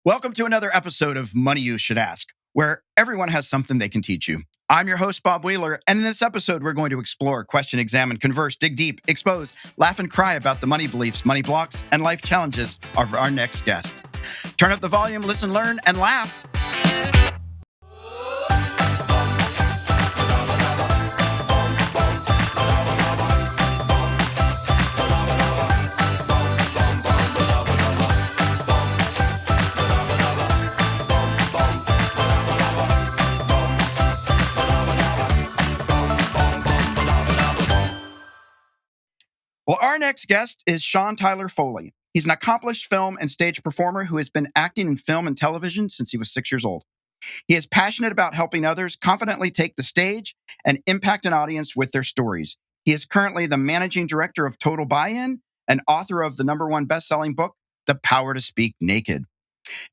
Welcome to another episode of Money You Should Ask, where everyone has something they can teach you. I'm your host, Bob Wheeler, and in this episode, we're going to explore, question, examine, converse, dig deep, expose, laugh, and cry about the money beliefs, money blocks, and life challenges of our next guest. Turn up the volume, listen, learn, and laugh. Well, our next guest is Tyler Foley. He's an accomplished film and stage performer who has been acting in film and television since he was 6 years old. He is passionate about helping others confidently take the stage and impact an audience with their stories. He is currently the managing director of Total Buy-In and author of the #1 best-selling book, The Power to Speak Naked.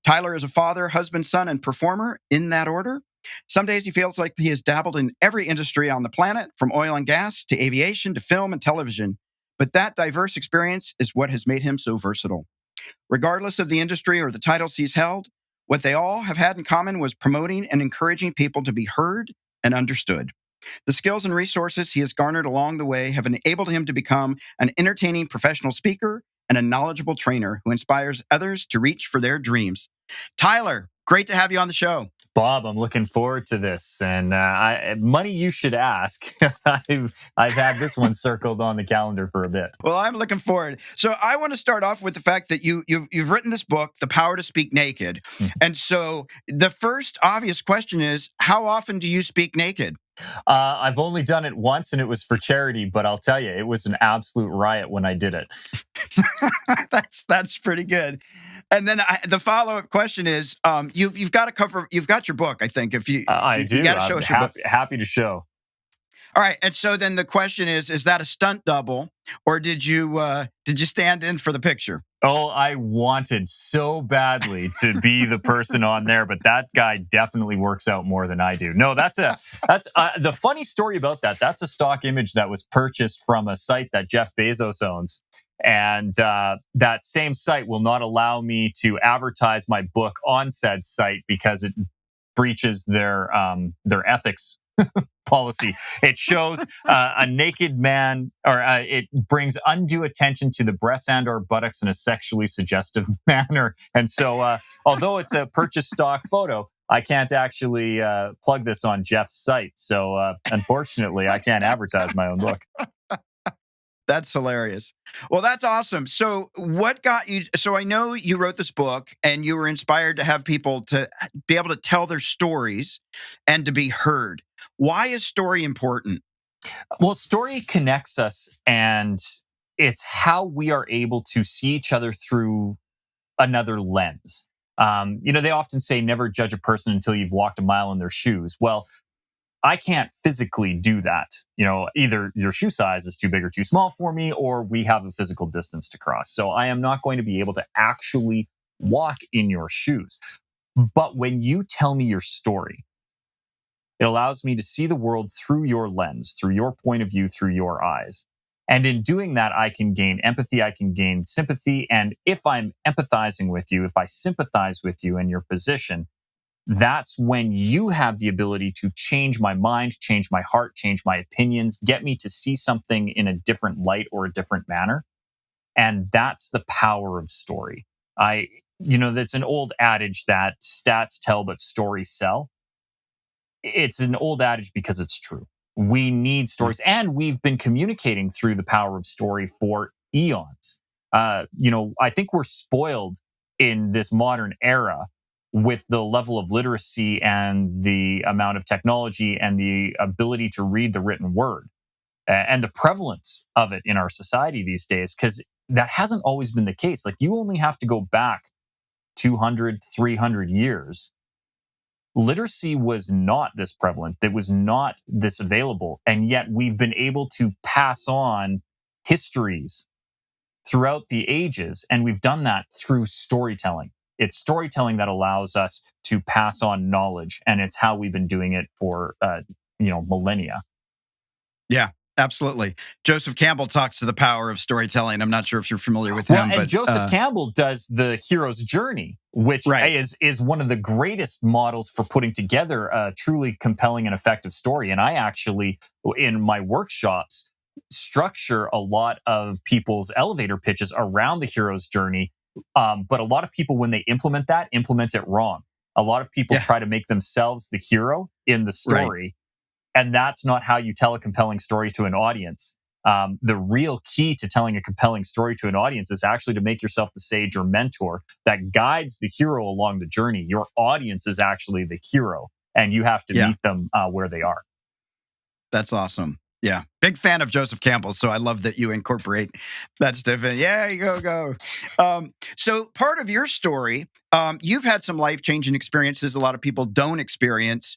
Tyler is a father, husband, son, and performer in that order. Some days he feels like he has dabbled in every industry on the planet, from oil and gas to aviation to film and television. But that diverse experience is what has made him so versatile. Regardless of the industry or the titles he's held, what they all have had in common was promoting and encouraging people to be heard and understood. The skills and resources he has garnered along the way have enabled him to become an entertaining professional speaker and a knowledgeable trainer who inspires others to reach for their dreams. Tyler, great to have you on the show. Bob, I'm looking forward to this, and money you should ask. I've had this one circled on the calendar for a bit. Well, I'm looking forward. So I want to start off with the fact that you've written this book, The Power to Speak Naked. And so the first obvious question is, how often do you speak naked? I've only done it once, and it was for charity, but I'll tell you, it was an absolute riot when I did it. That's pretty good. And then the follow-up question is, you've got your book, I think. If I do, you got to show us your book. Happy to show. All right, and so then the question is that a stunt double, or did you stand in for the picture? Oh, I wanted so badly to be the person on there, but that guy definitely works out more than I do. No, that's the funny story about that. That's a stock image that was purchased from a site that Jeff Bezos owns. And that same site will not allow me to advertise my book on said site because it breaches their ethics policy. It shows a naked man, or it brings undue attention to the breasts and or buttocks in a sexually suggestive manner. And so, although it's a purchased stock photo, I can't actually plug this on Jeff's site. So, unfortunately, I can't advertise my own book. That's hilarious. Well, that's awesome. So what got you? So I know you wrote this book and you were inspired to have people to be able to tell their stories and to be heard. Why is story important? Well, story connects us, and it's how we are able to see each other through another lens. They often say never judge a person until you've walked a mile in their shoes. Well, I can't physically do that. Either your shoe size is too big or too small for me, or we have a physical distance to cross. So I am not going to be able to actually walk in your shoes. But when you tell me your story, it allows me to see the world through your lens, through your point of view, through your eyes. And in doing that, I can gain empathy, I can gain sympathy. And if I'm empathizing with you, if I sympathize with you in your position, that's when you have the ability to change my mind, change my heart, change my opinions, get me to see something in a different light or a different manner. And that's the power of story. That's an old adage that stats tell, but stories sell. It's an old adage because it's true. We need stories, and we've been communicating through the power of story for eons. I think we're spoiled in this modern era with the level of literacy and the amount of technology and the ability to read the written word and the prevalence of it in our society these days, because that hasn't always been the case. Like, you only have to go back 200, 300 years. Literacy was not this prevalent. It was not this available. And yet we've been able to pass on histories throughout the ages. And we've done that through storytelling. It's storytelling that allows us to pass on knowledge, and it's how we've been doing it for millennia. Yeah, absolutely. Joseph Campbell talks to the power of storytelling. I'm not sure if you're familiar with him. Joseph Campbell does the hero's journey, which Right. is one of the greatest models for putting together a truly compelling and effective story. And I actually, in my workshops, structure a lot of people's elevator pitches around the hero's journey. But a lot of people, when they implement it wrong. A lot of people Yeah. try to make themselves the hero in the story. And that's not how you tell a compelling story to an audience. The real key to telling a compelling story to an audience is actually to make yourself the sage or mentor that guides the hero along the journey. Your audience is actually the hero, and you have to meet them where they are. That's awesome. Yeah. Big fan of Joseph Campbell, so I love that you incorporate that stuff in. Yeah, go. So part of your story, you've had some life-changing experiences a lot of people don't experience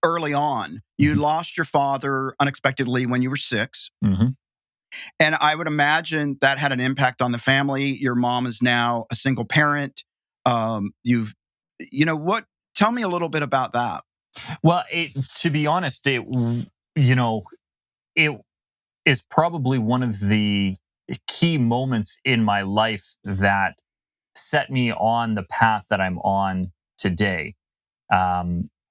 early on. You lost your father unexpectedly when you were 6. Mm-hmm. And I would imagine that had an impact on the family. Your mom is now a single parent. Tell me a little bit about that. Well, to be honest, it is probably one of the key moments in my life that set me on the path that I'm on today.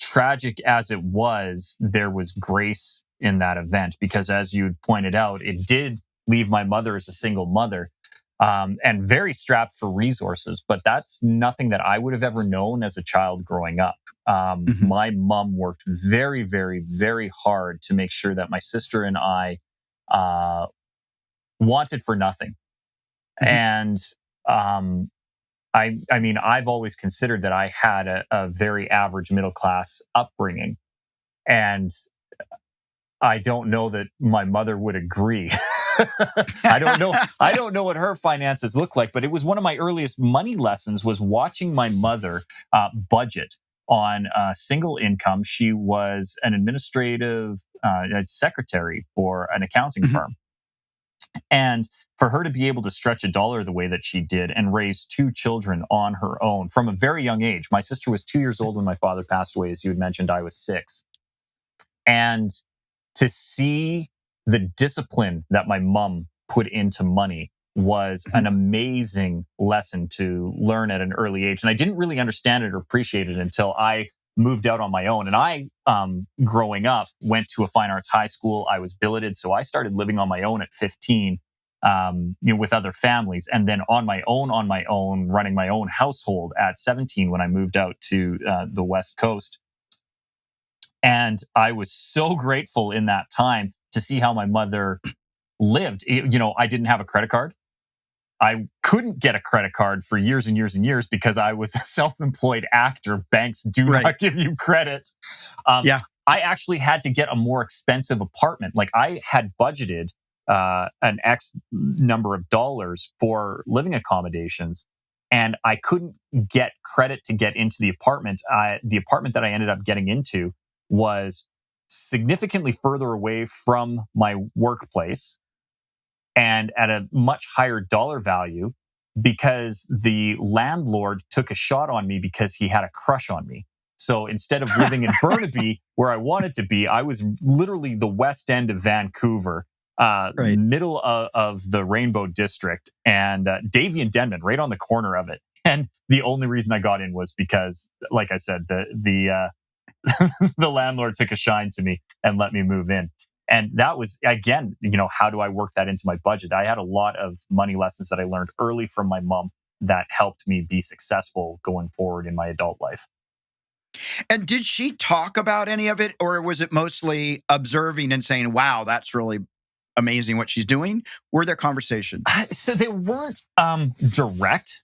Tragic as it was, there was grace in that event because, as you pointed out, it did leave my mother as a single mother and very strapped for resources. But that's nothing that I would have ever known as a child growing up. My mom worked very, very, very hard to make sure that my sister and I wanted for nothing. And I mean, I've always considered that I had a very average middle class upbringing, and I don't know that my mother would agree. I don't know what her finances look like, but it was one of my earliest money lessons was watching my mother budget on a single income. She was an administrative secretary for an accounting firm. And for her to be able to stretch a dollar the way that she did and raise 2 children on her own from a very young age. My sister was 2 years old when my father passed away. As you had mentioned, I was 6. And to see the discipline that my mom put into money was an amazing lesson to learn at an early age. And I didn't really understand it or appreciate it until I moved out on my own. And I, growing up, went to a fine arts high school. I was billeted. So I started living on my own at 15, with other families. And then on my own, running my own household at 17 when I moved out to the West Coast. And I was so grateful in that time to see how my mother lived. I didn't have a credit card. I couldn't get a credit card for years and years and years because I was a self-employed actor. Banks do not give you credit. I actually had to get a more expensive apartment. Like I had budgeted an X number of dollars for living accommodations, and I couldn't get credit to get into the apartment. The apartment that I ended up getting into was significantly further away from my workplace and at a much higher dollar value because the landlord took a shot on me because he had a crush on me. So instead of living in Burnaby, where I wanted to be, I was literally the west end of Vancouver, middle of the Rainbow District, and Davie and Denman, right on the corner of it. And the only reason I got in was because, like I said, the landlord took a shine to me and let me move in. And that was, again, how do I work that into my budget? I had a lot of money lessons that I learned early from my mom that helped me be successful going forward in my adult life. And did she talk about any of it, or was it mostly observing and saying, wow, that's really amazing what she's doing? Were there conversations? So they weren't direct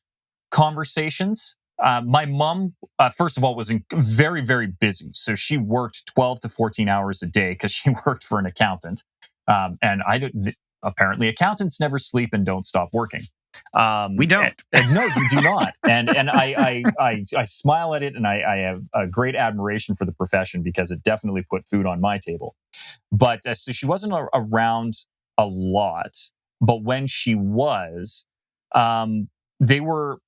conversations. My mom, first of all, was very, very busy. So she worked 12 to 14 hours a day because she worked for an accountant. And apparently accountants never sleep and don't stop working. We don't. No, you do not. And I smile at it, and I have a great admiration for the profession because it definitely put food on my table. But so she wasn't around a lot. But when she was, they were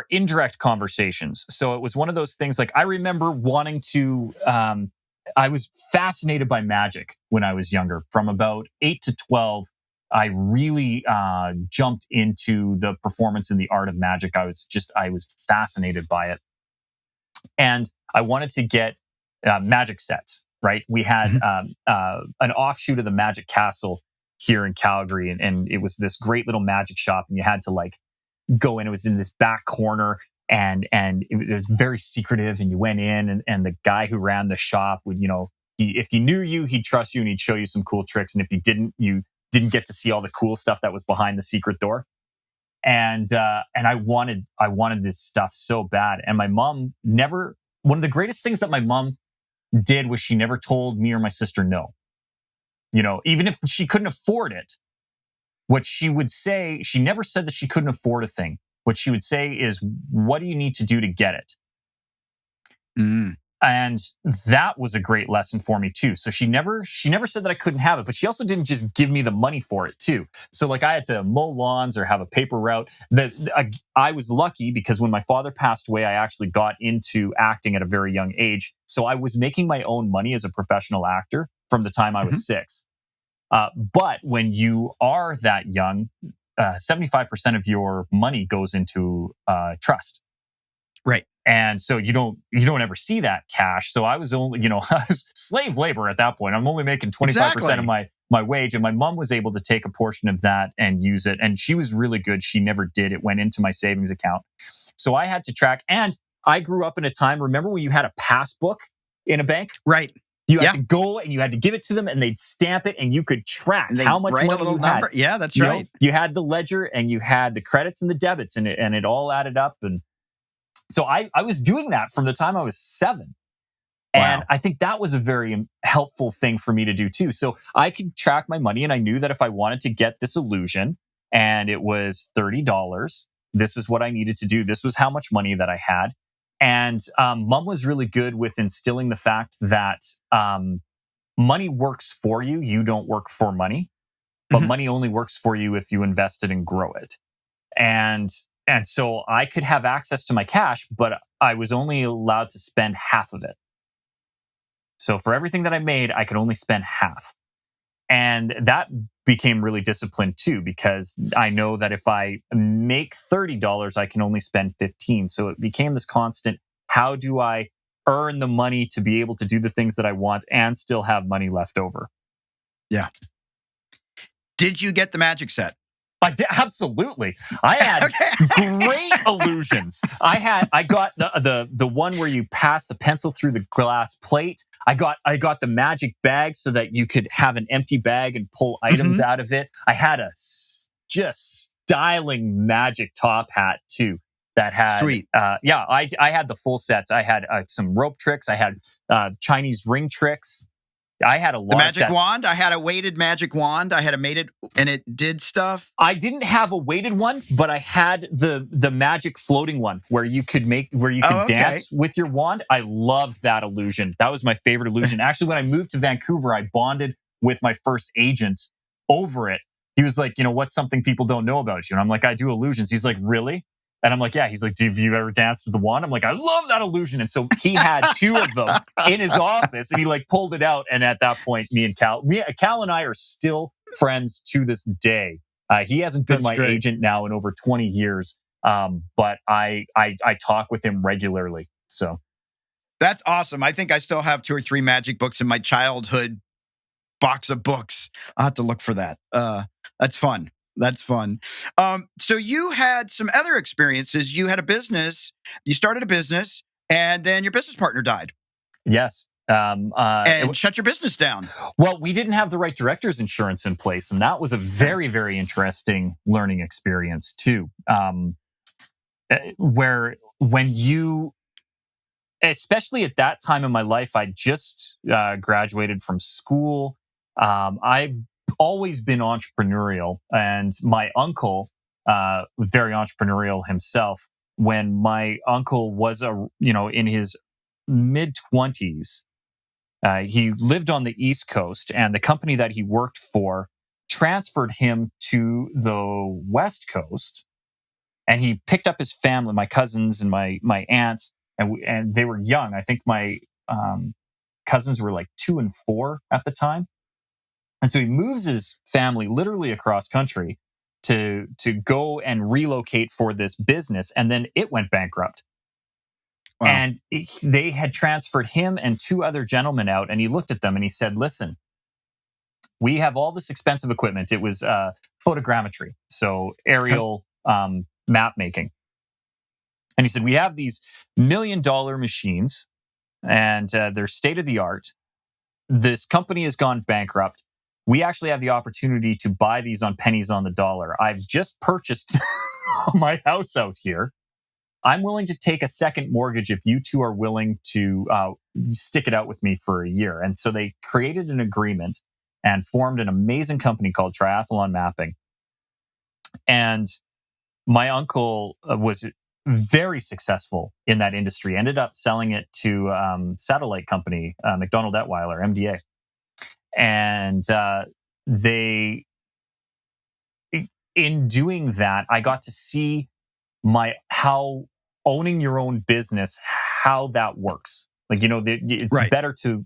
indirect conversations. So it was one of those things like I remember wanting to, I was fascinated by magic when I was younger. From about 8 to 12, I really jumped into the performance and the art of magic. I was fascinated by it, and I wanted to get magic sets. Right, we had an offshoot of the Magic Castle here in Calgary, and it was this great little magic shop, and you had to like go in. It was in this back corner, and it was very secretive, and you went in, and the guy who ran the shop would, if he knew you, he'd trust you and he'd show you some cool tricks, and if he didn't, you didn't get to see all the cool stuff that was behind the secret door. And I wanted this stuff so bad, and my mom never. One of the greatest things that my mom did was she never told me or my sister no. Even if she couldn't afford it, what she would say, she never said that she couldn't afford a thing. What she would say is, what do you need to do to get it? And that was a great lesson for me too. So she never said that I couldn't have it, but she also didn't just give me the money for it too. So like I had to mow lawns or have a paper route. I was lucky because when my father passed away, I actually got into acting at a very young age. So I was making my own money as a professional actor from the time I was 6. But when you are that young, 75% of your money goes into trust. Right. And so you don't ever see that cash. So I was only, I was slave labor at that point. I'm only making 25% of my wage. And my mom was able to take a portion of that and use it. And she was really good. She never did. It went into my savings account. So I had to track. And I grew up in a time, remember when you had a passbook in a bank? Right. You had to go and you had to give it to them and they'd stamp it and you could track how much money you had. Yeah, that's right. You had the ledger and you had the credits and the debits and it all added up. And so I was doing that from the time I was 7. And I think that was a very helpful thing for me to do too. So I could track my money and I knew that if I wanted to get this illusion and it was $30, this is what I needed to do. This was how much money that I had. And Mom was really good with instilling the fact that money works for you. You don't work for money, but money only works for you if you invest it and grow it. And so I could have access to my cash, but I was only allowed to spend half of it. So for everything that I made, I could only spend half. And that became really disciplined too, because I know that if I make $30, I can only spend 15. So it became this constant, how do I earn the money to be able to do the things that I want and still have money left over? Yeah. Did you get the magic set? I did, absolutely. I had great illusions. I got the one where you pass the pencil through the glass plate. I got the magic bag so that you could have an empty bag and pull items out of it. I had a just styling magic top hat too that had sweet. I had the full sets. I had some rope tricks. I had Chinese ring tricks. I had a lot of magic sets. Wand. I had a weighted magic wand. I had a mated, and it did stuff. I didn't have a weighted one, but I had the magic floating one where you could dance with your wand. I loved that illusion. That was my favorite illusion. Actually, when I moved to Vancouver, I bonded with my first agent over it. He was like, what's something people don't know about you? And I'm like, I do illusions. He's like, really? And I'm like, yeah. He's like, have you ever danced with the wand? I'm like, I love that illusion. And so he had 2 of them in his office and he like pulled it out. And at that point, Cal and I are still friends to this day. He hasn't been agent now in over 20 years. But I talk with him regularly. So that's awesome. I think I still have 2 or 3 magic books in my childhood box of books. I'll have to look for that. That's fun. That's fun. So you had some other experiences. You had a business. You started a business, and then your business partner died. Yes. And shut your business down. Well, we didn't have the right director's insurance in place, and that was a very, very interesting learning experience too. Where when you, especially at that time in my life, I just graduated from school. I've always been entrepreneurial, and my uncle, very entrepreneurial himself. When my uncle was in his mid-20s, he lived on the East Coast, and the company that he worked for transferred him to the West Coast, and he picked up his family, my cousins and my aunts, and they were young. I think my cousins were like 2 and 4 at the time. And so he moves his family literally across country to go and relocate for this business. And then it went bankrupt. Wow. And they had transferred him and two other gentlemen out. And he looked at them and he said, listen, we have all this expensive equipment. It was photogrammetry, so aerial map making. And he said, we have these $1 million machines and they're state of the art. This company has gone bankrupt. We actually have the opportunity to buy these on pennies on the dollar. I've just purchased my house out here. I'm willing to take a second mortgage if you two are willing to stick it out with me for a year. And so they created an agreement and formed an amazing company called Triathlon Mapping. And my uncle was very successful in that industry, ended up selling it to satellite company, McDonald Detweiler, MDA. And in doing that, I got to see how owning your own business, how that works. Like, it's better to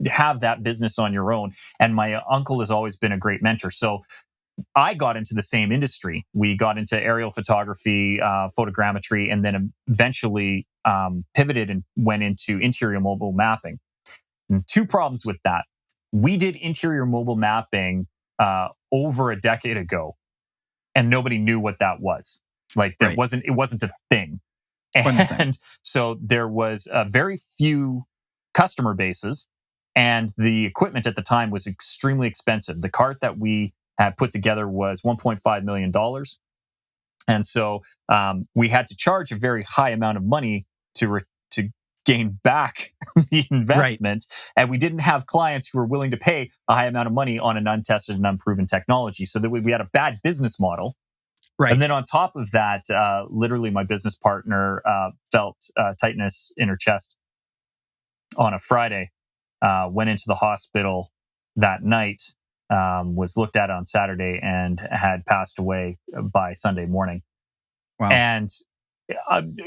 have that business on your own. And my uncle has always been a great mentor. So I got into the same industry. We got into aerial photography, photogrammetry, and then eventually pivoted and went into interior mobile mapping. And two problems with that. We did interior mobile mapping over a decade ago, and nobody knew what that was. Like, it wasn't a thing. And so there was very few customer bases, and the equipment at the time was extremely expensive. The cart that we had put together was $1.5 million. And so we had to charge a very high amount of money to gain back the investment. And we didn't have clients who were willing to pay a high amount of money on an untested and unproven technology. So that we had a bad business model. And then on top of that, literally my business partner felt tightness in her chest on a Friday, went into the hospital that night, was looked at on Saturday, and had passed away by Sunday morning. Wow. And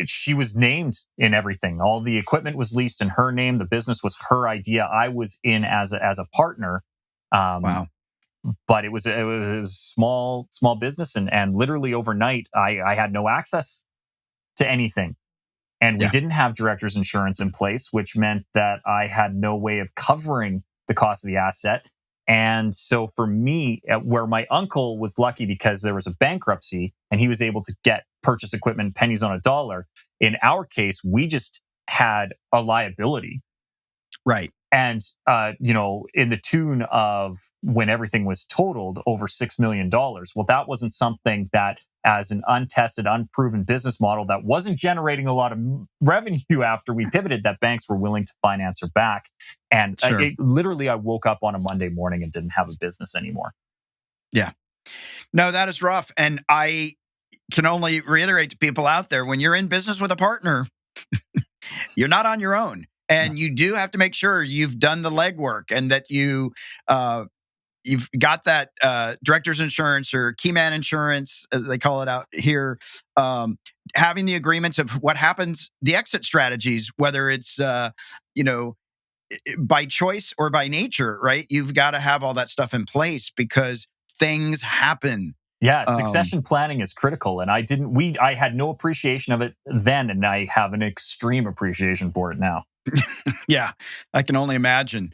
she was named in everything. All the equipment was leased in her name. The business was her idea. I was in as a partner. Wow. But it was a small business, and literally overnight, I had no access to anything, and we didn't have director's insurance in place, which meant that I had no way of covering the cost of the asset. And so for me, where my uncle was lucky because there was a bankruptcy and he was able to purchase equipment pennies on a dollar. In our case, we just had a liability. Right. And, in the tune of, when everything was totaled, over $6 million. Well, that wasn't something that, as an untested, unproven business model that wasn't generating a lot of revenue after we pivoted, that banks were willing to finance her back. And literally, I woke up on a Monday morning and didn't have a business anymore. Yeah. No, that is rough. And I can only reiterate to people out there, when you're in business with a partner, you're not on your own. And you do have to make sure you've done the legwork and that you've got that director's insurance or key man insurance, as they call it out here. Having the agreements of what happens, the exit strategies, whether it's by choice or by nature, right? You've got to have all that stuff in place because things happen. Yeah, succession planning is critical, and I had no appreciation of it then, and I have an extreme appreciation for it now. Yeah, I can only imagine.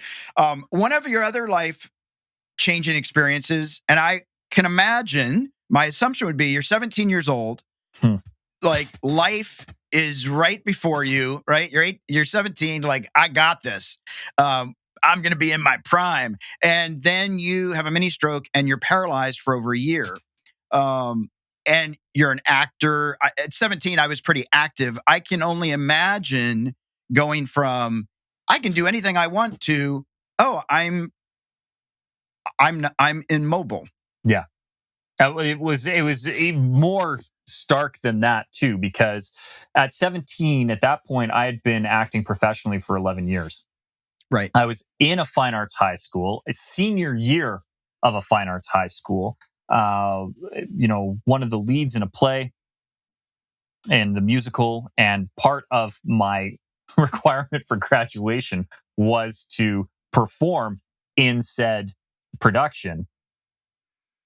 One of your other life-changing experiences, and I can imagine, my assumption would be you're 17 years old, like life is right before you, right? You're 17, like, I got this. I'm going to be in my prime. And then you have a mini stroke and you're paralyzed for over a year. And you're an actor. At 17, I was pretty active. I can only imagine going from, I can do anything I want to, I'm immobile. Yeah. It was even more stark than that too, because at 17, at that point, I had been acting professionally for 11 years. Right. I was in a fine arts high school, a senior year of a fine arts high school. One of the leads in a play and the musical, and part of my requirement for graduation was to perform in said production.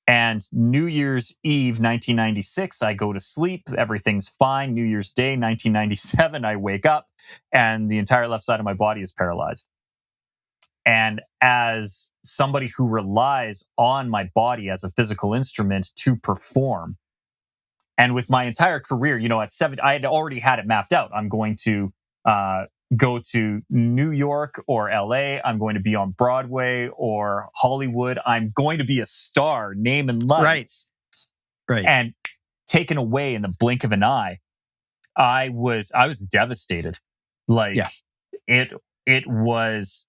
And New Year's Eve, 1996, I go to sleep. Everything's fine. New Year's Day, 1997, I wake up and the entire left side of my body is paralyzed. And as somebody who relies on my body as a physical instrument to perform, and with my entire career, at 7, I had already had it mapped out. I'm going to go to New York or LA. I'm going to be on Broadway or Hollywood. I'm going to be a star, name and lights. Right. And taken away in the blink of an eye. I was devastated. It was,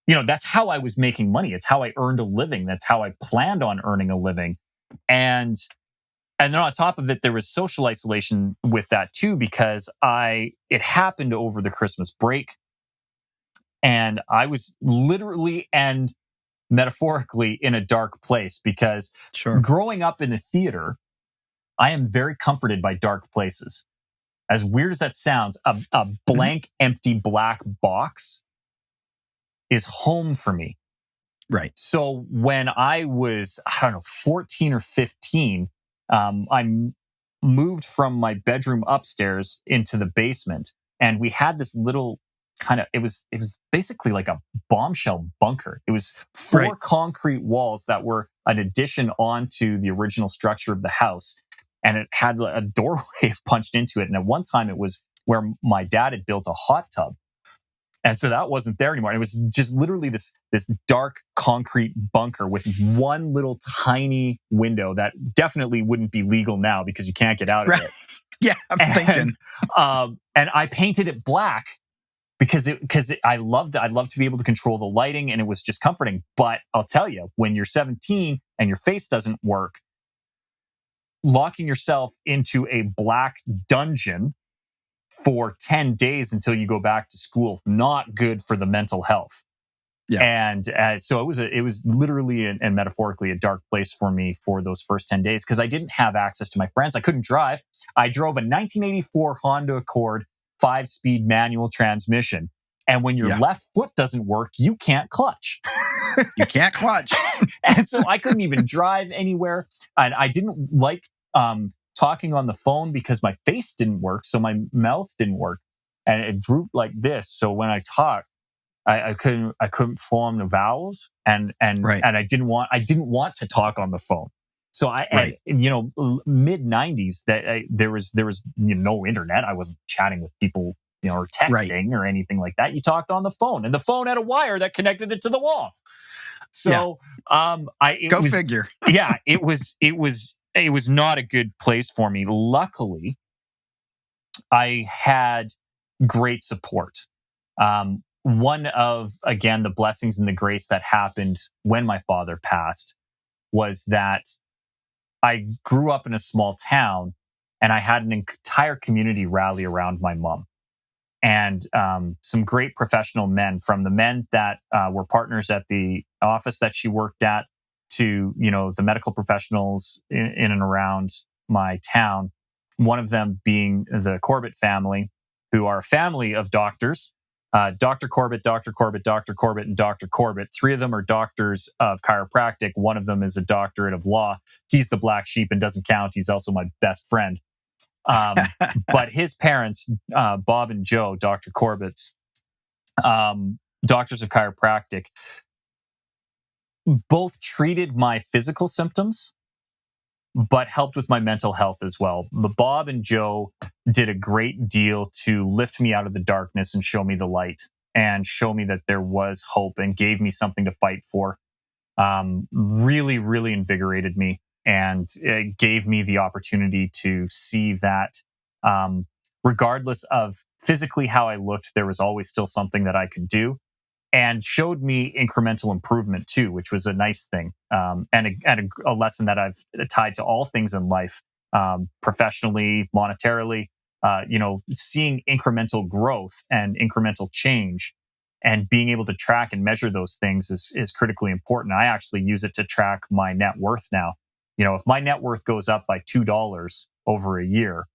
that's how I was making money. It's how I earned a living. That's how I planned on earning a living. And then on top of it, there was social isolation with that too, because it happened over the Christmas break. And I was literally and metaphorically in a dark place because growing up in a theater, I am very comforted by dark places. As weird as that sounds, a blank, empty black box is home for me. Right. So when I was, 14 or 15, I moved from my bedroom upstairs into the basement, and we had this little it was basically like a bombshell bunker. It was 4 concrete walls that were an addition onto the original structure of the house, and it had a doorway punched into it. And at one time, it was where my dad had built a hot tub. And so that wasn't there anymore. And it was just literally this dark concrete bunker with one little tiny window that definitely wouldn't be legal now because you can't get out of it. Yeah, I'm thinking. And I painted it black because I loved it. I loved to be able to control the lighting, and it was just comforting. But I'll tell you, when you're 17 and your face doesn't work, locking yourself into a black dungeon for 10 days until you go back to school, not good for the mental health. Yeah. And so it was literally and metaphorically a dark place for me for those first 10 days because I didn't have access to my friends. I couldn't drive. I drove a 1984 Honda Accord 5-speed manual transmission. And when your left foot doesn't work, you can't clutch. You can't clutch. And so I couldn't even drive anywhere. And I didn't like talking on the phone because my face didn't work, so my mouth didn't work, and it drooped like this. So when I talked, I couldn't form the vowels, and I didn't want to talk on the phone. So mid 90s that there was no internet. I wasn't chatting with people, or texting or anything like that. You talked on the phone, and the phone had a wire that connected it to the wall. So go figure. Yeah, it was not a good place for me. Luckily, I had great support. One of, again, the blessings and the grace that happened when my father passed was that I grew up in a small town and I had an entire community rally around my mom. And some great professional men, from the men that were partners at the office that she worked at, to the medical professionals in and around my town. One of them being the Corbett family, who are a family of doctors. Dr. Corbett, Dr. Corbett, Dr. Corbett, and Dr. Corbett. 3 of them are doctors of chiropractic. One of them is a doctorate of law. He's the black sheep and doesn't count. He's also my best friend. But his parents, Bob and Joe, Dr. Corbett's, doctors of chiropractic, both treated my physical symptoms, but helped with my mental health as well. Bob and Joe did a great deal to lift me out of the darkness and show me the light and show me that there was hope and gave me something to fight for. Really, really invigorated me, and it gave me the opportunity to see that regardless of physically how I looked, there was always still something that I could do. And showed me incremental improvement too, which was a nice thing, and a lesson that I've tied to all things in life, professionally, monetarily. Seeing incremental growth and incremental change, and being able to track and measure those things is critically important. I actually use it to track my net worth now. If my net worth goes up by $2 over a year,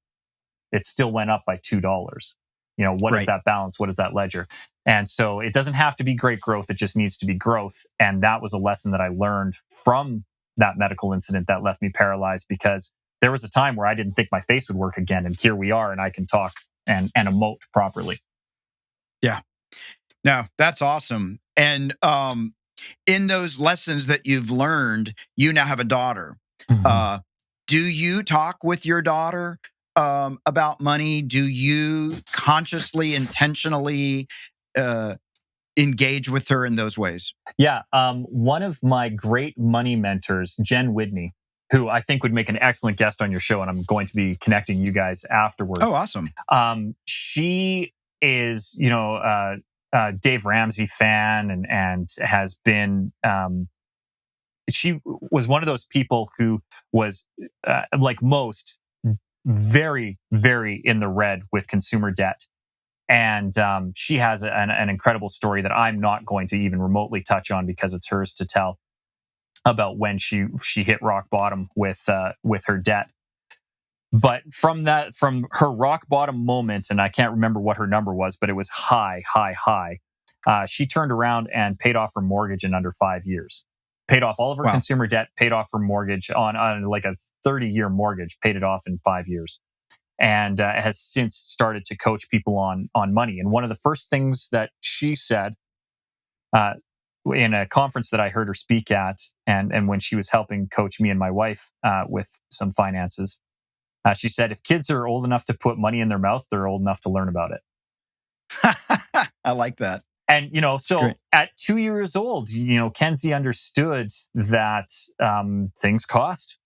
it still went up by $2. What is that balance? What is that ledger? And so it doesn't have to be great growth. It just needs to be growth. And that was a lesson that I learned from that medical incident that left me paralyzed, because there was a time where I didn't think my face would work again. And here we are, and I can talk and emote properly. Yeah. No, that's awesome. And in those lessons that you've learned, you now have a daughter. Mm-hmm. Do you talk with your daughter about money? Do you consciously, intentionally engage with her in those ways? Yeah. One of my great money mentors, Jen Whitney, who I think would make an excellent guest on your show, and I'm going to be connecting you guys afterwards. Oh, awesome. She is, Dave Ramsey fan, and has been, she was one of those people who was, like most, very, very in the red with consumer debt. And she has an incredible story that I'm not going to even remotely touch on, because it's hers to tell, about when she hit rock bottom with her debt. But from her rock bottom moment, and I can't remember what her number was, but it was high. She turned around and paid off her mortgage in under 5 years. Paid off all of her consumer debt, paid off her mortgage on like a 30-year mortgage, paid it off in 5 years. And has since started to coach people on money. And one of the first things that she said in a conference that I heard her speak at, and when she was helping coach me and my wife with some finances, she said, if kids are old enough to put money in their mouth, they're old enough to learn about it. I like that. And, so at 2 years old, Kenzie understood that things cost.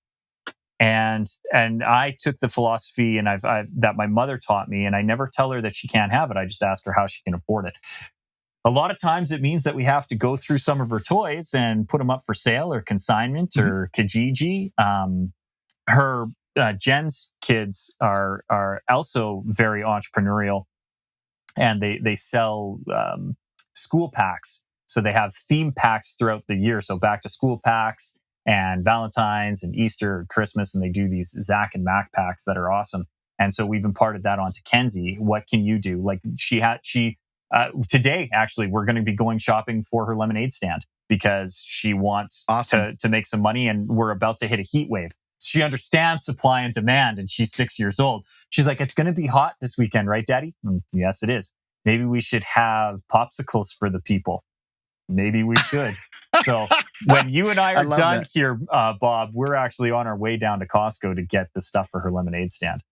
And I took the philosophy and that my mother taught me, and I never tell her that she can't have it. I just ask her how she can afford it. A lot of times it means that we have to go through some of her toys and put them up for sale or consignment or Kijiji. Her Jen's kids are also very entrepreneurial, and they sell school packs. So they have theme packs throughout the year. So back to school packs and Valentine's and Easter and Christmas, and they do these Zach and Mac packs that are awesome. And so we've imparted that onto Kenzie. What can you do? Like today, actually, we're going to be going shopping for her lemonade stand, because she wants to make some money, and we're about to hit a heat wave. She understands supply and demand, and she's 6 years old. She's like, it's going to be hot this weekend, right, Daddy? Yes, it is. Maybe we should have popsicles for the people. Maybe we should. So when you and I are done here, Bob, we're actually on our way down to Costco to get the stuff for her lemonade stand.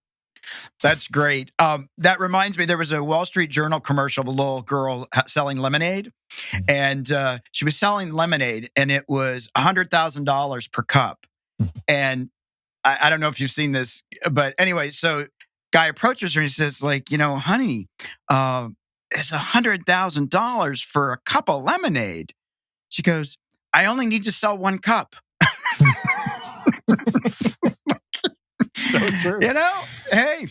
That's great. That reminds me, there was a Wall Street Journal commercial of a little girl selling lemonade. And she was selling lemonade, and it was $100,000 per cup. And I don't know if you've seen this, but anyway, so guy approaches her and he says, like, honey, it's $100,000 for a cup of lemonade. She goes, I only need to sell one cup. So true. Hey,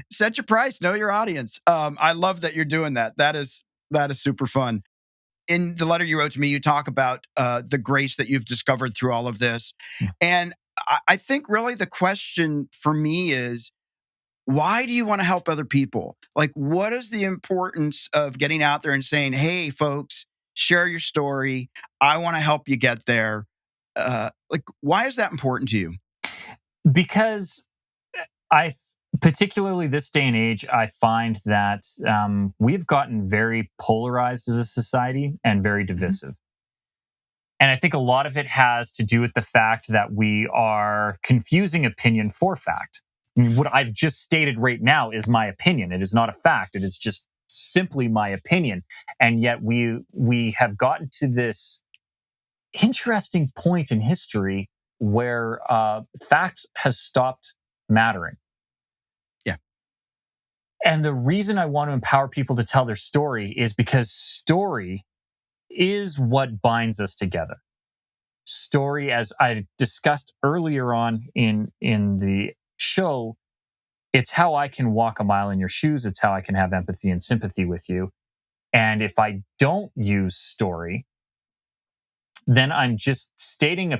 set your price, know your audience. I love that you're doing that. That is super fun. In the letter you wrote to me, you talk about the grace that you've discovered through all of this. And I think really the question for me is, why do you want to help other people? Like, what is the importance of getting out there and saying, hey, folks, share your story. I want to help you get there. Why is that important to you? Because particularly this day and age, I find that we've gotten very polarized as a society and very divisive. And I think a lot of it has to do with the fact that we are confusing opinion for fact. I mean, what I've just stated right now is my opinion. It is not a fact. It is just simply my opinion. And yet we have gotten to this interesting point in history where fact has stopped mattering. Yeah. And the reason I want to empower people to tell their story is because story is what binds us together. Story, as I discussed earlier on in the show, it's how I can walk a mile in your shoes. It's how I can have empathy and sympathy with you. And if I don't use story, then I'm just stating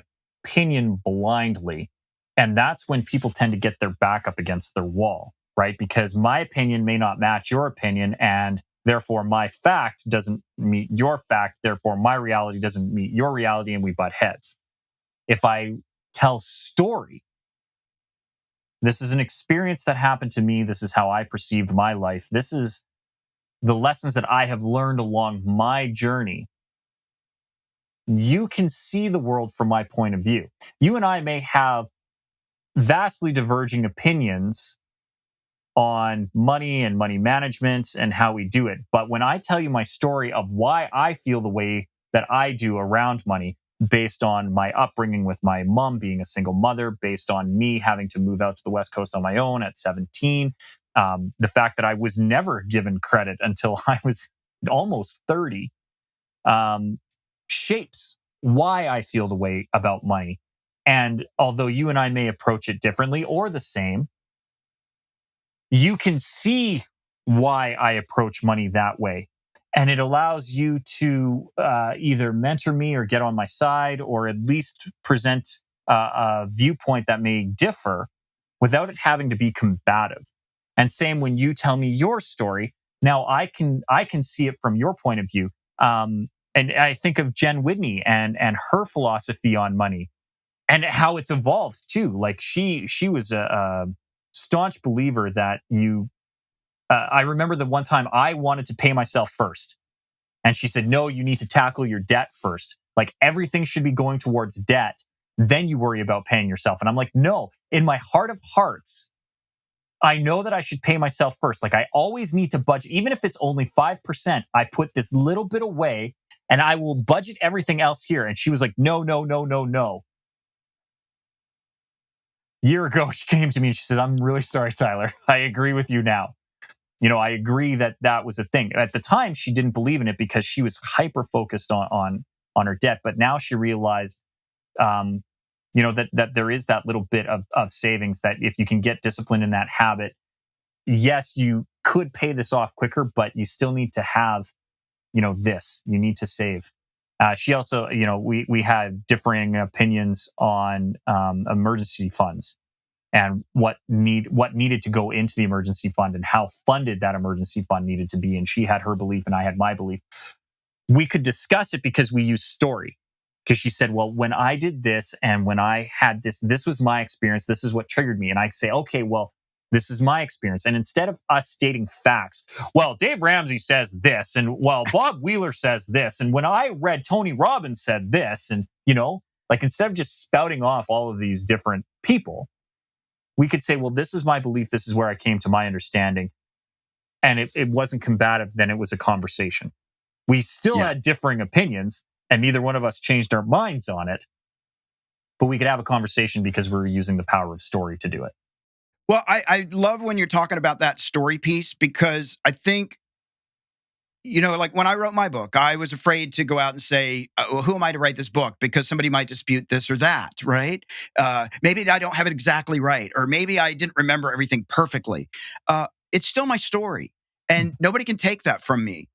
opinion blindly. And that's when people tend to get their back up against their wall, right? Because my opinion may not match your opinion, and Therefore, my fact doesn't meet your fact. Therefore, my reality doesn't meet your reality, and we butt heads. If I tell story, this is an experience that happened to me. This is how I perceived my life. This is the lessons that I have learned along my journey. You can see the world from my point of view. You and I may have vastly diverging opinions on money and money management and how we do it. But when I tell you my story of why I feel the way that I do around money, based on my upbringing with my mom being a single mother, based on me having to move out to the West Coast on my own at 17, the fact that I was never given credit until I was almost 30, shapes why I feel the way about money. And although you and I may approach it differently or the same, you can see why I approach money that way. And it allows you to either mentor me or get on my side, or at least present a viewpoint that may differ without it having to be combative. And same when you tell me your story. Now I can see it from your point of view. And I think of Jen Whitney and her philosophy on money and how it's evolved too. Like she was a staunch believer that I remember the one time I wanted to pay myself first. And she said, no, you need to tackle your debt first. Like everything should be going towards debt. Then you worry about paying yourself. And I'm like, no, in my heart of hearts, I know that I should pay myself first. Like I always need to budget. Even if it's only 5%, I put this little bit away and I will budget everything else here. And she was like, no, no, no, no, no. A year ago, she came to me and she said, I'm really sorry, Tyler. I agree with you now. I agree that that was a thing. At the time, she didn't believe in it because she was hyper focused on her debt. But now she realized, that there is that little bit of savings that if you can get disciplined in that habit, yes, you could pay this off quicker, but you still need to have, this. You need to save. She also, we had differing opinions on emergency funds and what needed to go into the emergency fund and how funded that emergency fund needed to be. And she had her belief and I had my belief. We could discuss it because we use story. Because she said, well, when I did this and when I had this was my experience. This is what triggered me. And I say, okay, well, this is my experience. And instead of us stating facts, well, Dave Ramsey says this, and well, Bob Wheeler says this, and when I read Tony Robbins said this, and like instead of just spouting off all of these different people, we could say, well, this is my belief. This is where I came to my understanding. And it wasn't combative. Then it was a conversation. We still had differing opinions and neither one of us changed our minds on it. But we could have a conversation because we were using the power of story to do it. Well, I love when you're talking about that story piece because I think, like when I wrote my book, I was afraid to go out and say, well, who am I to write this book? Because somebody might dispute this or that, right? Maybe I don't have it exactly right. Or maybe I didn't remember everything perfectly. It's still my story. And nobody can take that from me.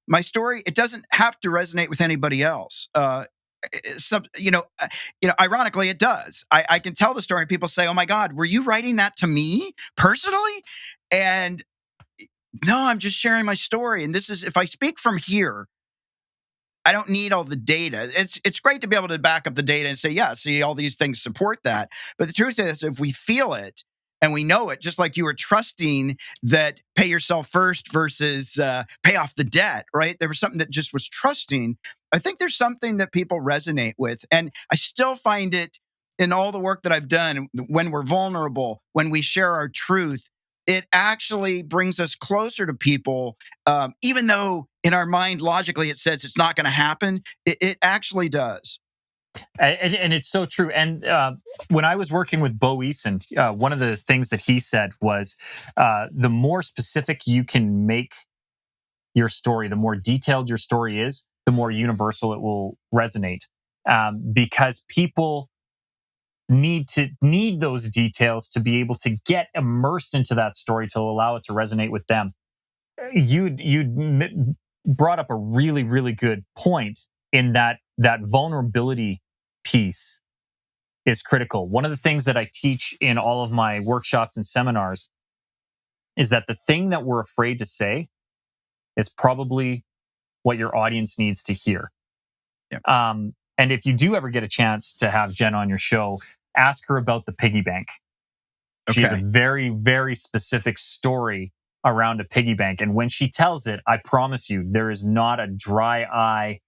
My story, it doesn't have to resonate with anybody else. Ironically, it does. I can tell the story and people say, oh my God, were you writing that to me personally? And no, I'm just sharing my story. And this is, if I speak from here, I don't need all the data. It's great to be able to back up the data and say, yeah, see, all these things support that. But the truth is, if we feel it and we know it, just like you were trusting that pay yourself first versus pay off the debt, right? There was something that just was trusting. I think there's something that people resonate with. And I still find it in all the work that I've done, when we're vulnerable, when we share our truth, it actually brings us closer to people, even though in our mind, logically, it says it's not going to happen. It actually does. And it's so true. And when I was working with Bo Eason, one of the things that he said was the more specific you can make your story, the more detailed your story is, the more universal it will resonate. Because people need those details to be able to get immersed into that story to allow it to resonate with them. You brought up a really, really good point in that vulnerability piece is critical. One of the things that I teach in all of my workshops and seminars is that the thing that we're afraid to say is probably what your audience needs to hear. Yeah. And if you do ever get a chance to have Jen on your show, ask her about the piggy bank. She has a very, very specific story around a piggy bank. And when she tells it, I promise you, there is not a dry eye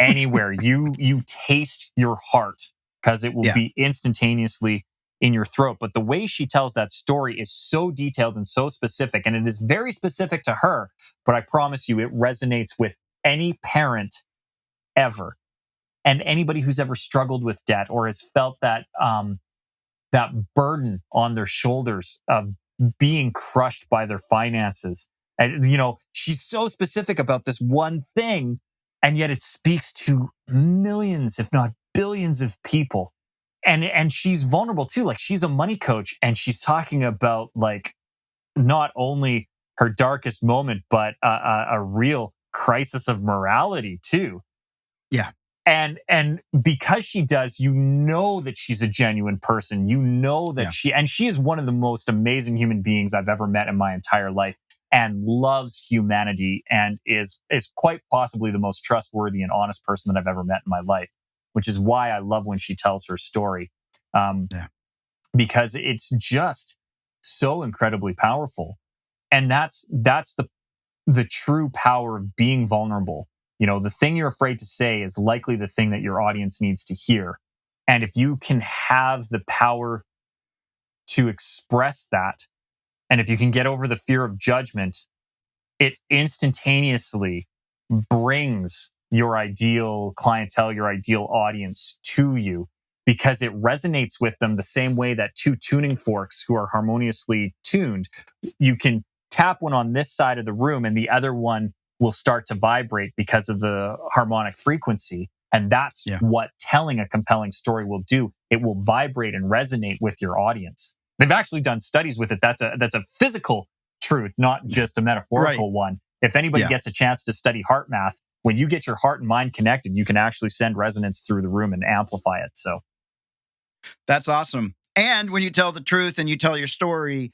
anywhere. You taste your heart because it will be instantaneously in your throat. But the way she tells that story is so detailed and so specific, and it is very specific to her. But I promise you, it resonates with any parent ever, and anybody who's ever struggled with debt or has felt that that burden on their shoulders of being crushed by their finances. And she's so specific about this one thing, and yet it speaks to millions, if not billions, of people. And she's vulnerable too. Like, she's a money coach, and she's talking about, like, not only her darkest moment, but a real crisis of morality too. Yeah. And because she does, that she's a genuine person. That she is one of the most amazing human beings I've ever met in my entire life, and loves humanity, and is quite possibly the most trustworthy and honest person that I've ever met in my life, which is why I love when she tells her story. Because it's just so incredibly powerful. And that's the true power of being vulnerable. The thing you're afraid to say is likely the thing that your audience needs to hear. And if you can have the power to express that, and if you can get over the fear of judgment, it instantaneously brings your ideal clientele, your ideal audience to you, because it resonates with them the same way that two tuning forks who are harmoniously tuned, you can tap one on this side of the room and the other one will start to vibrate because of the harmonic frequency. And that's what telling a compelling story will do. It will vibrate and resonate with your audience. They've actually done studies with it. That's a physical truth, not just a metaphorical one. If anybody gets a chance to study heart math, when you get your heart and mind connected, you can actually send resonance through the room and amplify it. So that's awesome. And when you tell the truth and you tell your story,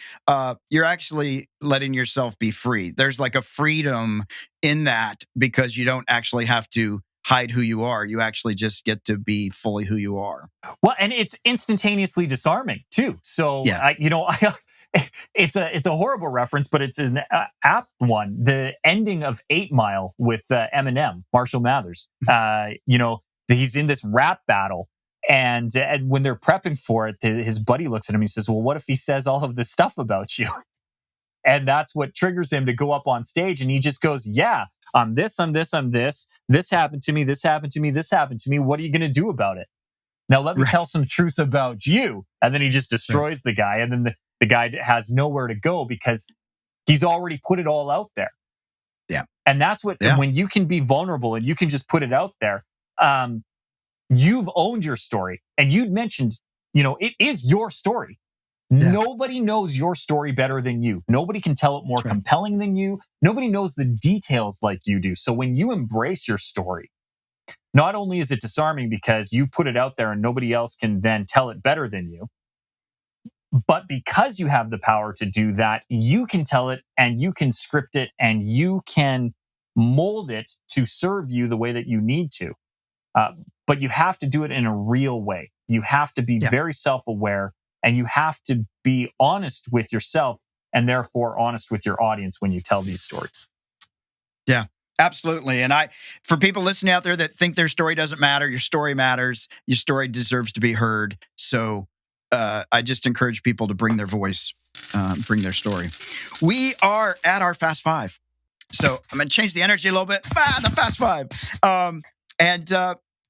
you're actually letting yourself be free. There's like a freedom in that, because you don't actually have to hide who you are. You actually just get to be fully who you are. Well, and it's instantaneously disarming too. So, it's a horrible reference, but it's an apt one. The ending of 8 Mile with Eminem, Marshall Mathers. He's in this rap battle. And when they're prepping for it, his buddy looks at him and he says, well, what if he says all of this stuff about you? And that's what triggers him to go up on stage. And he just goes, I'm this, I'm this, I'm this. This happened to me, this happened to me, this happened to me. What are you going to do about it? Now, let me tell some truth about you. And then he just destroys the guy. And then the guy has nowhere to go because he's already put it all out there. Yeah. And that's what, when you can be vulnerable and you can just put it out there, you've owned your story. And you'd mentioned, it is your story. Yeah. Nobody knows your story better than you. Nobody can tell it more compelling than you. Nobody knows the details like you do. So when you embrace your story, not only is it disarming because you put it out there and nobody else can then tell it better than you, but because you have the power to do that, you can tell it and you can script it and you can mold it to serve you the way that you need to. But you have to do it in a real way. You have to be very self-aware, and you have to be honest with yourself and therefore honest with your audience when you tell these stories. Yeah, absolutely. And for people listening out there that think their story doesn't matter, your story matters. Your story deserves to be heard. So I just encourage people to bring their voice, bring their story. We are at our Fast Five. So I'm going to change the energy a little bit. The Fast Five.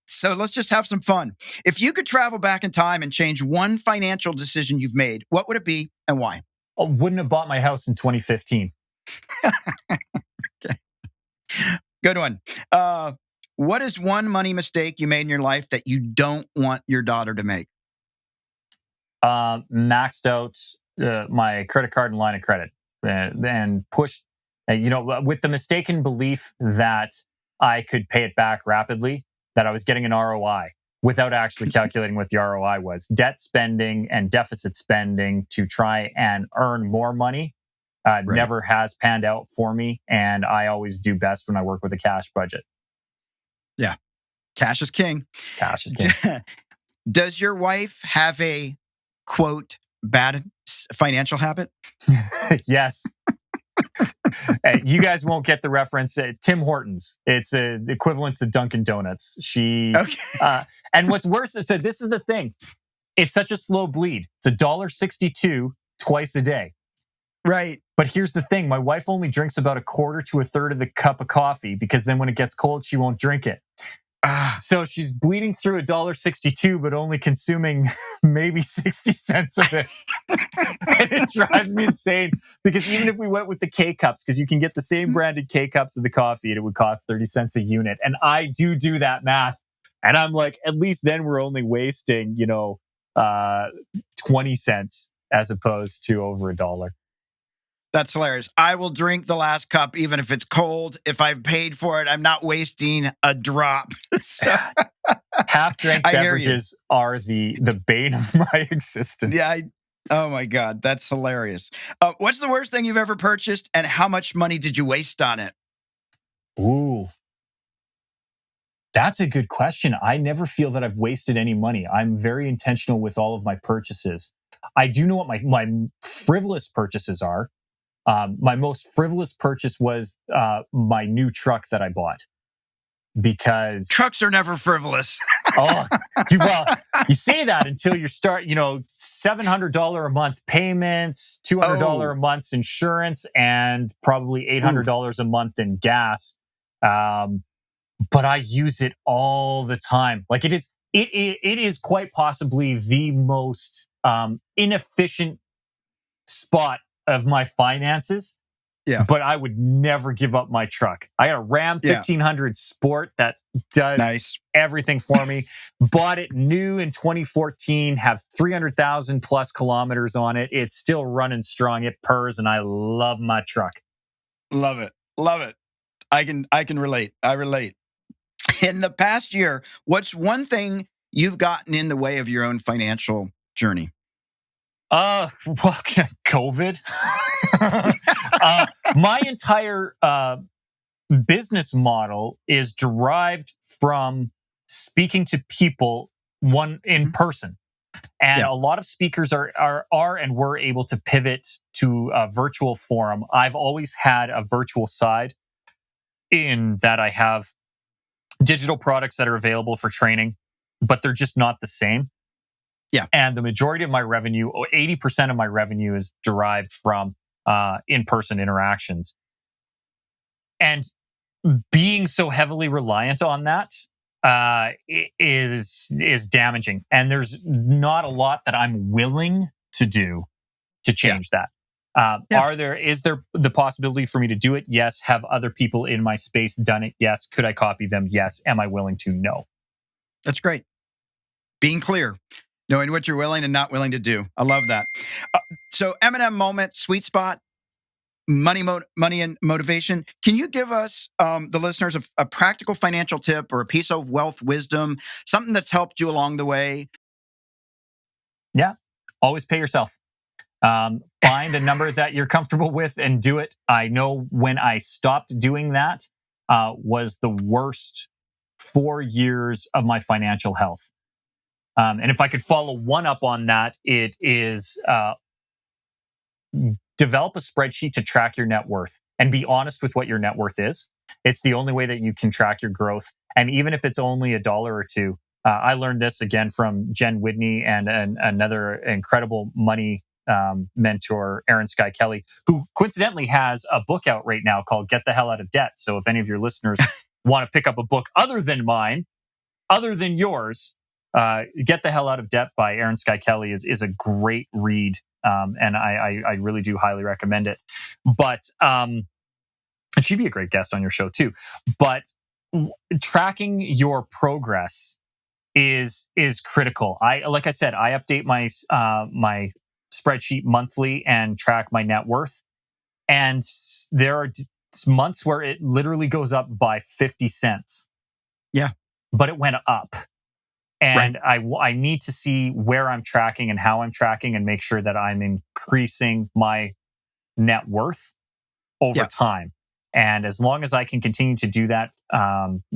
So let's just have some fun. If you could travel back in time and change one financial decision you've made, what would it be and why? I wouldn't have bought my house in 2015. Okay. Good one. What is one money mistake you made in your life that you don't want your daughter to make? Maxed out my credit card and line of credit and pushed, with the mistaken belief that I could pay it back rapidly, that I was getting an ROI without actually calculating what the ROI was. Debt spending and deficit spending to try and earn more money Right. Never has panned out for me, and I always do best when I work with a cash budget. Yeah. Cash is king. Cash is king. Does your wife have a, quote, bad financial habit? Yes. You guys won't get the reference. Tim Hortons. It's equivalent to Dunkin' Donuts. Okay. And what's worse is that this is the thing. It's such a slow bleed. It's $1.62 twice a day. Right. But here's the thing. My wife only drinks about a quarter to a third of the cup of coffee, because then when it gets cold, she won't drink it. So she's bleeding through $1.62, but only consuming maybe 60 cents of it. And it drives me insane, because even if we went with the K cups, because you can get the same branded K cups of the coffee, and it would cost 30 cents a unit. And I do that math. And I'm like, at least then we're only wasting, 20 cents as opposed to over $1. That's hilarious. I will drink the last cup, even if it's cold. If I've paid for it, I'm not wasting a drop. So, half-drank beverages are the bane of my existence. Yeah. Oh my God, that's hilarious. What's the worst thing you've ever purchased, and how much money did you waste on it? Ooh, that's a good question. I never feel that I've wasted any money. I'm very intentional with all of my purchases. I do know what my frivolous purchases are. My most frivolous purchase was my new truck that I bought, because trucks are never frivolous. Well, you say that until you start, $700 a month payments, $200 a month insurance, and probably $800 a month in gas. But I use it all the time. Like it is quite possibly the most inefficient spot of my finances. Yeah. But I would never give up my truck. I got a Ram 1500 Sport that does everything for me. Bought it new in 2014, have 300,000 plus kilometers on it. It's still running strong. It purrs, and I love my truck. Love it. Love it. I can relate. I relate. In the past year, what's one thing you've gotten in the way of your own financial journey? COVID. My entire business model is derived from speaking to people in person. And a lot of speakers are and were able to pivot to a virtual forum. I've always had a virtual side, in that I have digital products that are available for training, but they're just not the same. Yeah. And the majority of my revenue, 80% of my revenue, is derived from in-person interactions. And being so heavily reliant on that is damaging. And there's not a lot that I'm willing to do to change that. Is there the possibility for me to do it? Yes. Have other people in my space done it? Yes. Could I copy them? Yes. Am I willing to? No. That's great. Being clear, knowing what you're willing and not willing to do. I love that. So M&M moment, sweet spot, money and motivation. Can you give us, the listeners, a practical financial tip or a piece of wealth wisdom, something that's helped you along the way? Yeah. Always pay yourself. Find a number that you're comfortable with and do it. I know when I stopped doing that was the worst 4 years of my financial health. And if I could follow one up on that, it is develop a spreadsheet to track your net worth and be honest with what your net worth is. It's the only way that you can track your growth. And even if it's only $1 or $2, I learned this again from Jen Whitney and another incredible money mentor, Aaron Sky Kelly, who coincidentally has a book out right now called Get the Hell Out of Debt. So if any of your listeners want to pick up a book other than mine, other than yours, Get the Hell Out of Debt by Aaron Sky Kelly is a great read. And I really do highly recommend it. But and she'd be a great guest on your show too. But tracking your progress is critical. Like I said, I update my my spreadsheet monthly and track my net worth. And there are months where it literally goes up by 50 cents. Yeah. But it went up. And I need to see where I'm tracking and how I'm tracking and make sure that I'm increasing my net worth over time. And as long as I can continue to do that,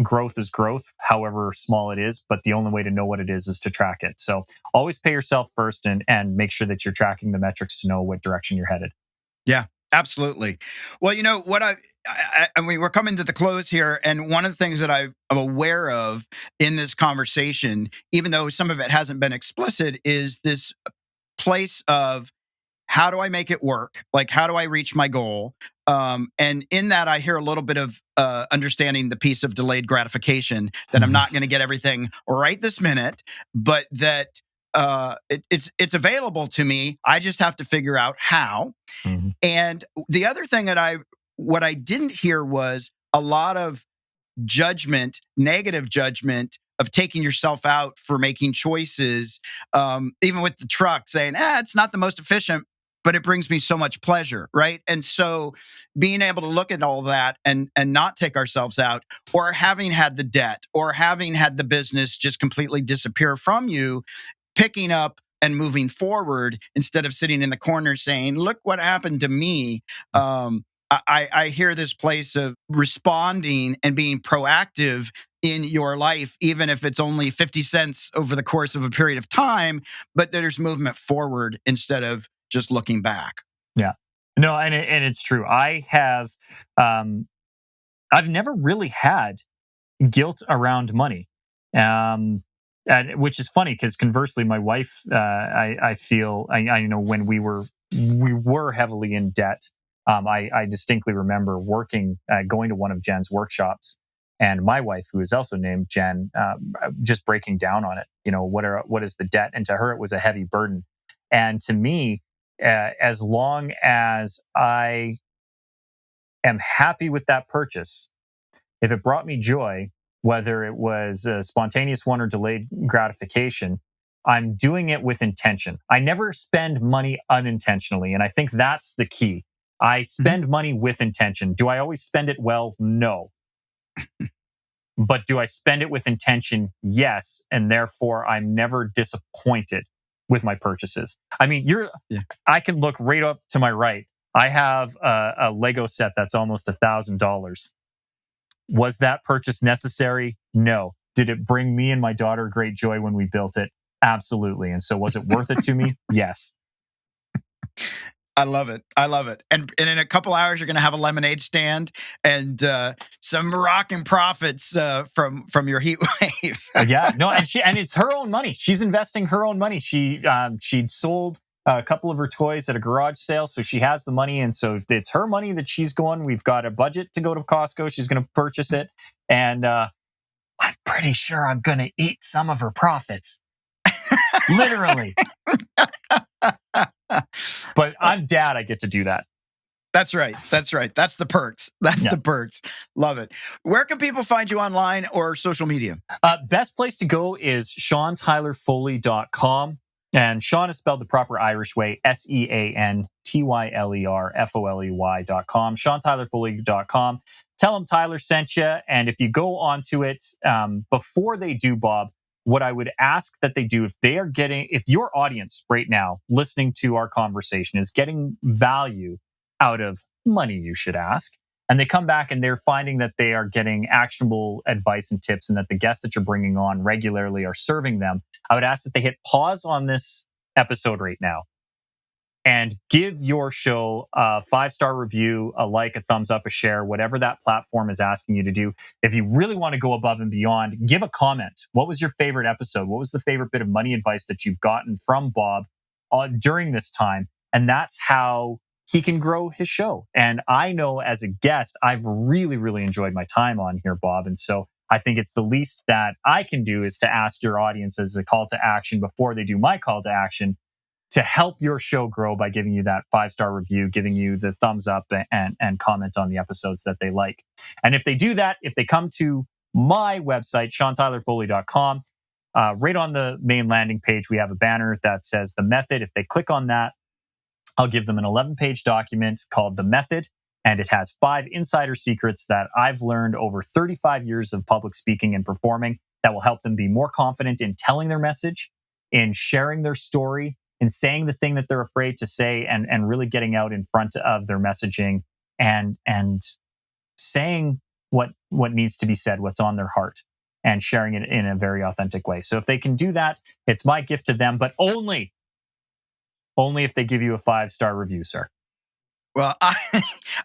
growth is growth, however small it is. But the only way to know what it is to track it. So always pay yourself first and make sure that you're tracking the metrics to know what direction you're headed. Yeah, absolutely. Well, you know what I mean, we're coming to the close here, and one of the things that I'm aware of in this conversation, even though some of it hasn't been explicit, is this place of how do I make it work? Like, how do I reach my goal? And in that, I hear a little bit of understanding the piece of delayed gratification, that I'm not going to get everything right this minute, but that it's available to me. I just have to figure out how. Mm-hmm. And the other thing that what I didn't hear was a lot of judgment, negative judgment of taking yourself out for making choices, even with the truck, saying, it's not the most efficient, but it brings me so much pleasure, right? And so being able to look at all that and not take ourselves out, or having had the debt, or having had the business just completely disappear from you, picking up and moving forward instead of sitting in the corner saying, look what happened to me. I hear this place of responding and being proactive in your life, even if it's only 50 cents over the course of a period of time, but there's movement forward instead of just looking back. Yeah. No, and it's true. I've never really had guilt around money. Which is funny because conversely, my wife, I feel, I know when we were heavily in debt. I distinctly remember going to one of Jen's workshops, and my wife, who is also named Jen, just breaking down on it. You know, what is the debt? And to her, it was a heavy burden. And to me, as long as I am happy with that purchase, if it brought me joy, whether it was a spontaneous one or delayed gratification, I'm doing it with intention. I never spend money unintentionally. And I think that's the key. I spend money with intention. Do I always spend it well? No. But do I spend it with intention? Yes. And therefore, I'm never disappointed with my purchases. I mean, I can look right up to my right. I have a Lego set that's almost $1,000. Was that purchase necessary? No. Did it bring me and my daughter great joy when we built it? Absolutely. And so was it worth it to me? Yes. I love it. I love it. And in a couple hours, you're going to have a lemonade stand and some rocking profits from your heat wave. Yeah. No, and it's her own money. She's investing her own money. She'd sold a couple of her toys at a garage sale, so she has the money, and so it's her money that she's going. We've got a budget to go to Costco. She's going to purchase it, and I'm pretty sure I'm going to eat some of her profits. Literally. But I'm dad. I get to do that. That's right. That's right. That's the perks. The perks. Love it. Where can people find you online or social media? Best place to go is SeanTylerFoley.com. And Sean is spelled the proper Irish way, SeanTylerFoley.com, SeanTylerFoley.com. Tell them Tyler sent you. And if you go onto it, before they do, Bob, what I would ask that they do, if your audience right now listening to our conversation is getting value out of money, you should ask, and they come back and they're finding that they are getting actionable advice and tips, and that the guests that you're bringing on regularly are serving them, I would ask that they hit pause on this episode right now and give your show a 5-star review, a like, a thumbs up, a share, whatever that platform is asking you to do. If you really want to go above and beyond, give a comment. What was your favorite episode? What was the favorite bit of money advice that you've gotten from Bob during this time? And that's how he can grow his show. And I know as a guest, I've really, really enjoyed my time on here, Bob. And so I think it's the least that I can do is to ask your audience as a call to action before they do my call to action to help your show grow by giving you that 5-star review, giving you the thumbs up and comment on the episodes that they like. And if they do that, if they come to my website, SeanTylerFoley.com, right on the main landing page, we have a banner that says The Method. If they click on that, I'll give them an 11-page document called The Method, and it has 5 insider secrets that I've learned over 35 years of public speaking and performing that will help them be more confident in telling their message, in sharing their story, in saying the thing that they're afraid to say, and really getting out in front of their messaging and saying what needs to be said, what's on their heart, and sharing it in a very authentic way. So if they can do that, it's my gift to them, but only if they give you a 5-star review, sir. Well,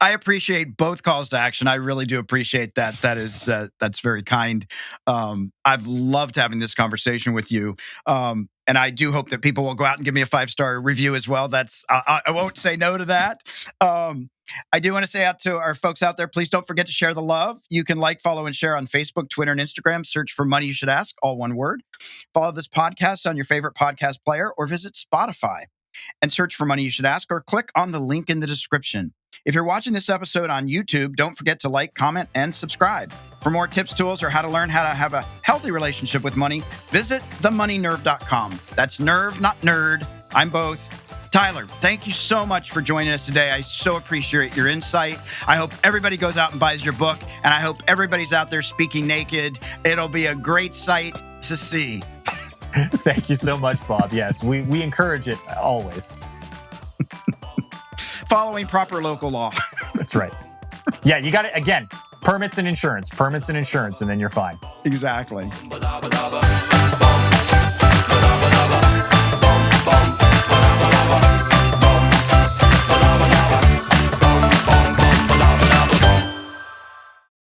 I appreciate both calls to action. I really do appreciate that. That's very kind. I've loved having this conversation with you. And I do hope that people will go out and give me a 5-star review as well. I won't say no to that. I do want to say out to our folks out there, please don't forget to share the love. You can like, follow, and share on Facebook, Twitter, and Instagram. Search for Money You Should Ask, all one word. Follow this podcast on your favorite podcast player, or visit Spotify and search for Money You Should Ask, or click on the link in the description. If you're watching this episode on YouTube, don't forget to like, comment, and subscribe. For more tips, tools, or how to learn how to have a healthy relationship with money, visit themoneynerve.com. That's nerve, not nerd. I'm both. Tyler, thank you so much for joining us today. I so appreciate your insight. I hope everybody goes out and buys your book, and I hope everybody's out there speaking naked. It'll be a great sight to see. Thank you so much, Bob. Yes, we encourage it always. Following proper local law. That's right. Yeah, you got it. Again, permits and insurance, and then you're fine. Exactly.